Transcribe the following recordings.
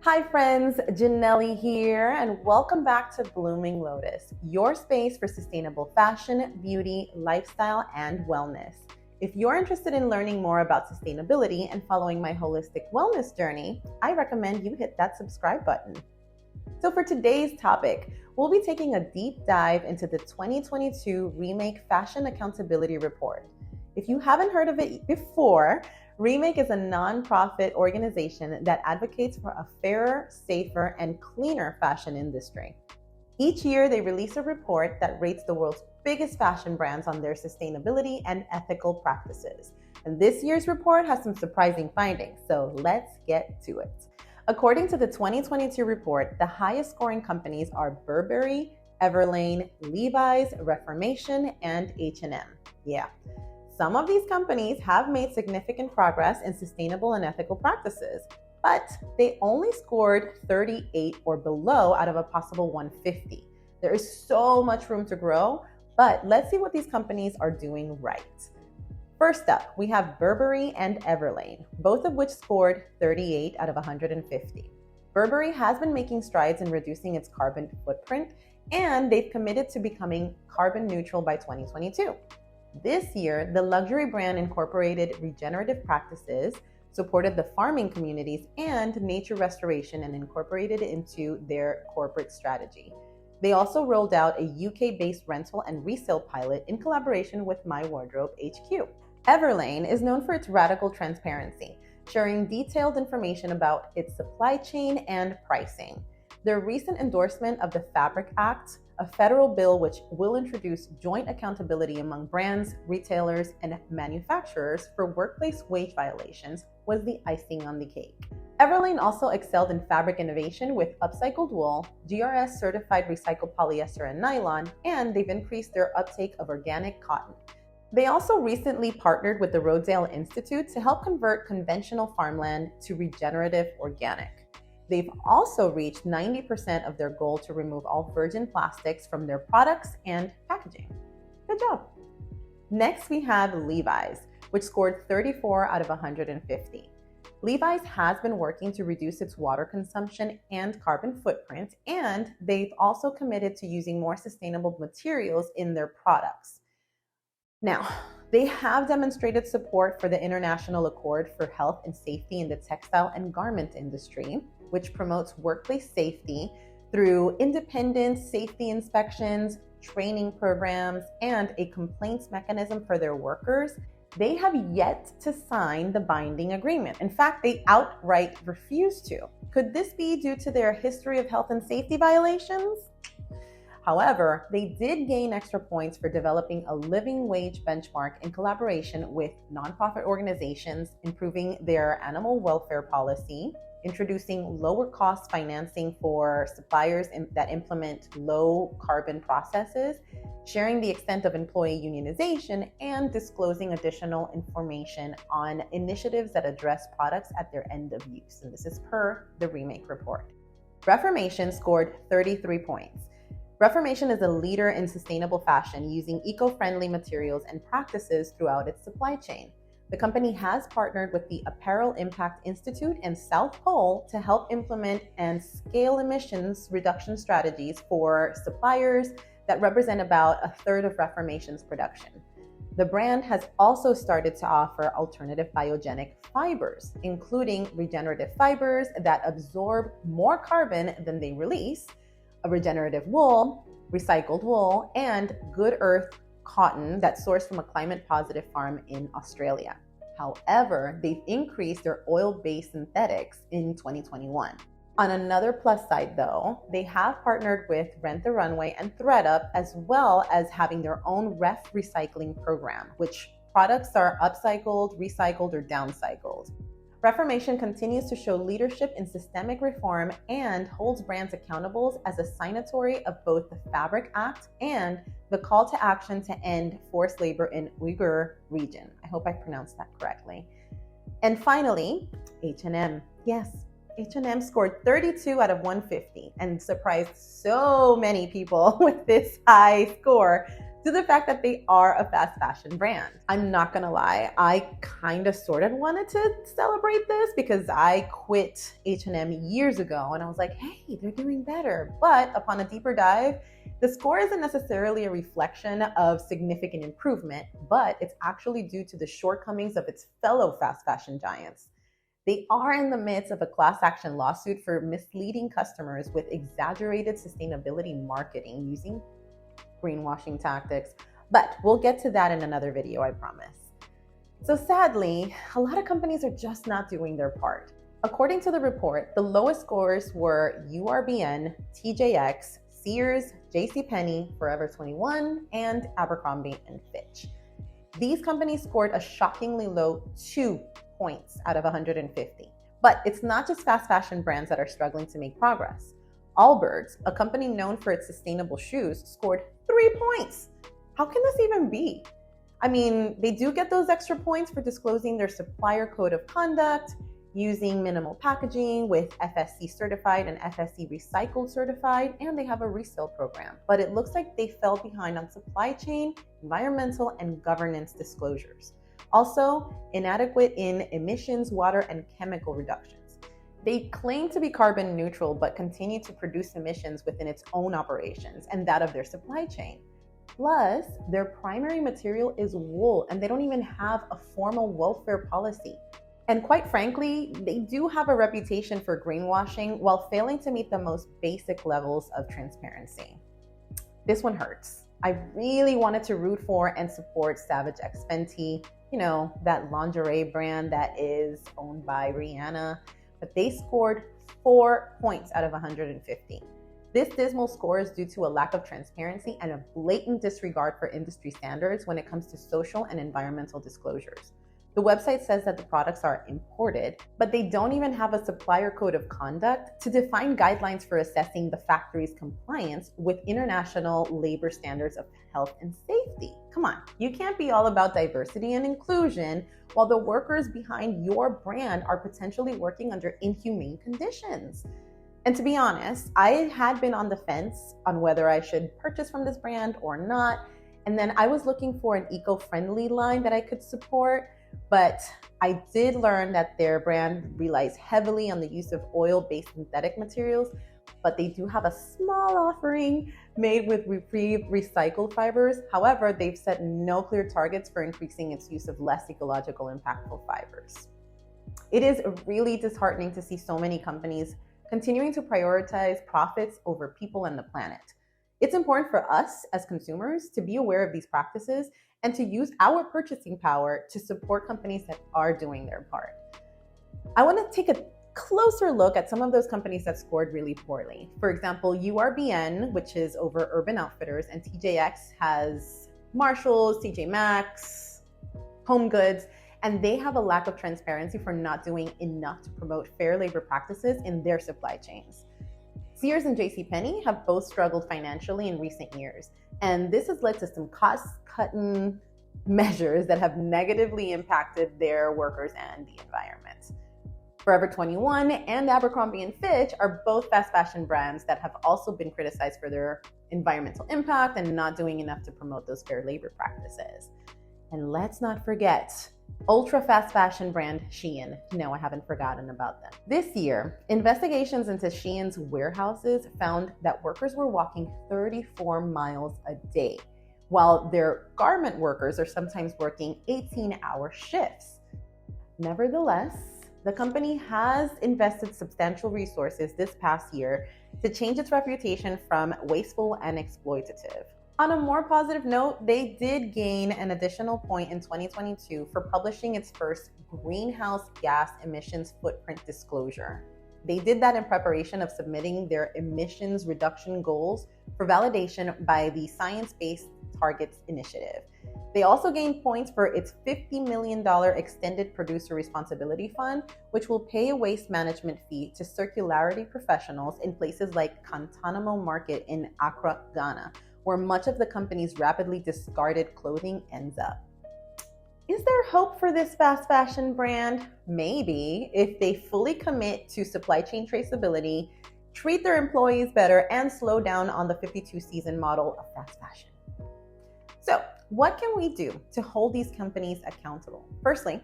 Hi friends, Janelli here, and welcome back to Blooming Lotus, your space for sustainable fashion, beauty, lifestyle, and wellness. If you're interested in learning more about sustainability and following my holistic wellness journey, I recommend you hit that subscribe button. So for today's topic, we'll be taking a deep dive into the 2022 Remake Fashion Accountability Report. If you haven't heard of it before, Remake is a nonprofit organization that advocates for a fairer, safer, and cleaner fashion industry. Each year, they release a report that rates the world's biggest fashion brands on their sustainability and ethical practices. And this year's report has some surprising findings, so let's get to it. According to the 2022 report, the highest scoring companies are Burberry, Everlane, Levi's, Reformation, and H&M. Yeah. Some of these companies have made significant progress in sustainable and ethical practices, but they only scored 38 or below out of a possible 150. There is so much room to grow, but let's see what these companies are doing right. First up, we have Burberry and Everlane, both of which scored 38 out of 150. Burberry has been making strides in reducing its carbon footprint, and they've committed to becoming carbon neutral by 2022. This year, the luxury brand incorporated regenerative practices, supported the farming communities, and nature restoration and incorporated it into their corporate strategy. They also rolled out a UK-based rental and resale pilot in collaboration with My Wardrobe HQ. Everlane is known for its radical transparency, sharing detailed information about its supply chain and pricing. Their recent endorsement of the Fabric Act, a federal bill which will introduce joint accountability among brands, retailers, and manufacturers for workplace wage violations, was the icing on the cake. Everlane also excelled in fabric innovation with upcycled wool, GRS certified recycled polyester and nylon, and they've increased their uptake of organic cotton. They also recently partnered with the Rodale Institute to help convert conventional farmland to regenerative organic. They've also reached 90% of their goal to remove all virgin plastics from their products and packaging. Good job. Next, we have Levi's, which scored 34 out of 150. Levi's has been working to reduce its water consumption and carbon footprint, and they've also committed to using more sustainable materials in their products. Now, they have demonstrated support for the International Accord for Health and Safety in the Textile and Garment Industry, which promotes workplace safety through independent safety inspections, training programs, and a complaints mechanism for their workers. They have yet to sign the binding agreement. In fact, they outright refuse to. Could this be due to their history of health and safety violations? However, they did gain extra points for developing a living wage benchmark in collaboration with nonprofit organizations, improving their animal welfare policy, introducing lower cost financing for suppliers that implement low carbon processes, sharing the extent of employee unionization, and disclosing additional information on initiatives that address products at their end of use. And this is per the Remake report. Reformation scored 33 points. Reformation is a leader in sustainable fashion using eco-friendly materials and practices throughout its supply chain. The company has partnered with the Apparel Impact Institute and South Pole to help implement and scale emissions reduction strategies for suppliers that represent about a third of Reformation's production. The brand has also started to offer alternative biogenic fibers, including regenerative fibers that absorb more carbon than they release, a regenerative wool, recycled wool, and Good Earth cotton that's sourced from a climate-positive farm in Australia. However, they've increased their oil-based synthetics in 2021. On another plus side though, they have partnered with Rent the Runway and ThredUp, as well as having their own ref recycling program, which products are upcycled, recycled, or downcycled. Reformation continues to show leadership in systemic reform and holds brands accountable as a signatory of both the Fabric Act and the call to action to end forced labor in Uyghur region. I hope I pronounced that correctly. And finally, H&M. Yes, H&M scored 32 out of 150 and surprised so many people with this high score. to the fact that they are a fast fashion brand. I'm not gonna lie, I kind of sort of wanted to celebrate this because I quit H&M years ago and I was like, hey, they're doing better. But upon a deeper dive, the score isn't necessarily a reflection of significant improvement, but it's actually due to the shortcomings of its fellow fast fashion giants. They are in the midst of a class action lawsuit for misleading customers with exaggerated sustainability marketing using greenwashing tactics, but we'll get to that in another video, I promise. So sadly, a lot of companies are just not doing their part. According to the report, the lowest scores were URBN, TJX, Sears, JCPenney, Forever 21, and Abercrombie & Fitch. These companies scored a shockingly low 2 points out of 150. But it's not just fast fashion brands that are struggling to make progress. Allbirds, a company known for its sustainable shoes, scored 3 points. How can this even be? I mean, they do get those extra points for disclosing their supplier code of conduct, using minimal packaging with FSC certified and FSC recycled certified, and they have a resale program. But it looks like they fell behind on supply chain, environmental, and governance disclosures. Also, inadequate in emissions, water, and chemical reductions. They claim to be carbon neutral, but continue to produce emissions within its own operations and that of their supply chain. Plus, their primary material is wool, and they don't even have a formal welfare policy. And quite frankly, they do have a reputation for greenwashing while failing to meet the most basic levels of transparency. This one hurts. I really wanted to root for and support Savage X Fenty, that lingerie brand that is owned by Rihanna, but they scored 4 points out of 150. This dismal score is due to a lack of transparency and a blatant disregard for industry standards when it comes to social and environmental disclosures. The website says that the products are imported, but they don't even have a supplier code of conduct to define guidelines for assessing the factory's compliance with international labor standards of health and safety. Come on, you can't be all about diversity and inclusion while the workers behind your brand are potentially working under inhumane conditions. And to be honest, I had been on the fence on whether I should purchase from this brand or not. And then I was looking for an eco-friendly line that I could support. But I did learn that their brand relies heavily on the use of oil-based synthetic materials, but they do have a small offering made with recycled fibers. However, they've set no clear targets for increasing its use of less ecological impactful fibers. It is really disheartening to see so many companies continuing to prioritize profits over people and the planet. It's important for us as consumers to be aware of these practices and to use our purchasing power to support companies that are doing their part. I want to take a closer look at some of those companies that scored really poorly. For example, URBN, which is over Urban Outfitters, and TJX has Marshalls, TJ Maxx, Home Goods, and they have a lack of transparency for not doing enough to promote fair labor practices in their supply chains. Sears and JCPenney have both struggled financially in recent years, and this has led to some cost-cutting measures that have negatively impacted their workers and the environment. Forever 21 and Abercrombie & Fitch are both fast fashion brands that have also been criticized for their environmental impact and not doing enough to promote those fair labor practices. And let's not forget ultra fast fashion brand Shein. No, I haven't forgotten about them. This year, investigations into Shein's warehouses found that workers were walking 34 miles a day, while their garment workers are sometimes working 18-hour shifts. Nevertheless, the company has invested substantial resources this past year to change its reputation from wasteful and exploitative. On a more positive note, they did gain an additional point in 2022 for publishing its first greenhouse gas emissions footprint disclosure. They did that in preparation of submitting their emissions reduction goals for validation by the Science Based Targets Initiative. They also gained points for its $50 million extended producer responsibility fund, which will pay a waste management fee to circularity professionals in places like Kantanamo Market in Accra, Ghana, where much of the company's rapidly discarded clothing ends up. Is there hope for this fast fashion brand? Maybe, if they fully commit to supply chain traceability, treat their employees better, and slow down on the 52-season model of fast fashion. So, what can we do to hold these companies accountable? Firstly,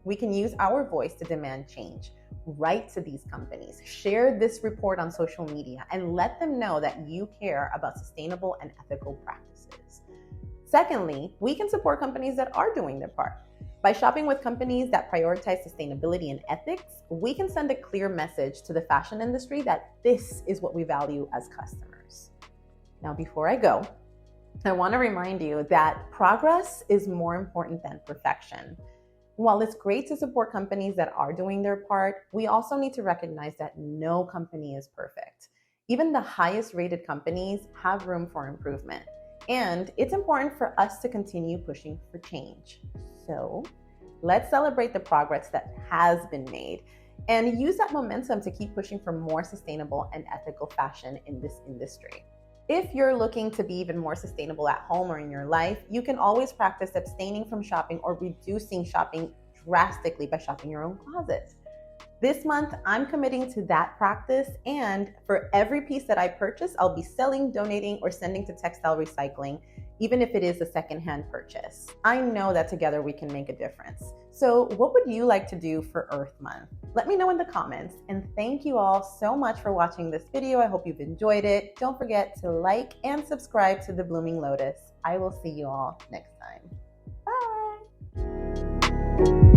we can use our voice to demand change. Write to these companies, share this report on social media, and let them know that you care about sustainable and ethical practices. Secondly, we can support companies that are doing their part. By shopping with companies that prioritize sustainability and ethics, we can send a clear message to the fashion industry that this is what we value as customers. Now, before I go, I want to remind you that progress is more important than perfection. While it's great to support companies that are doing their part, we also need to recognize that no company is perfect. Even the highest rated companies have room for improvement. And it's important for us to continue pushing for change. So let's celebrate the progress that has been made and use that momentum to keep pushing for more sustainable and ethical fashion in this industry. If you're looking to be even more sustainable at home or in your life, you can always practice abstaining from shopping or reducing shopping drastically by shopping your own closet. This month, I'm committing to that practice, and for every piece that I purchase, I'll be selling, donating, or sending to textile recycling, even if it is a secondhand purchase. I know that together we can make a difference. So what would you like to do for Earth Month? Let me know in the comments, and thank you all so much for watching this video. I hope you've enjoyed it. Don't forget to like and subscribe to The Blooming Lotus. I will see you all next time. Bye!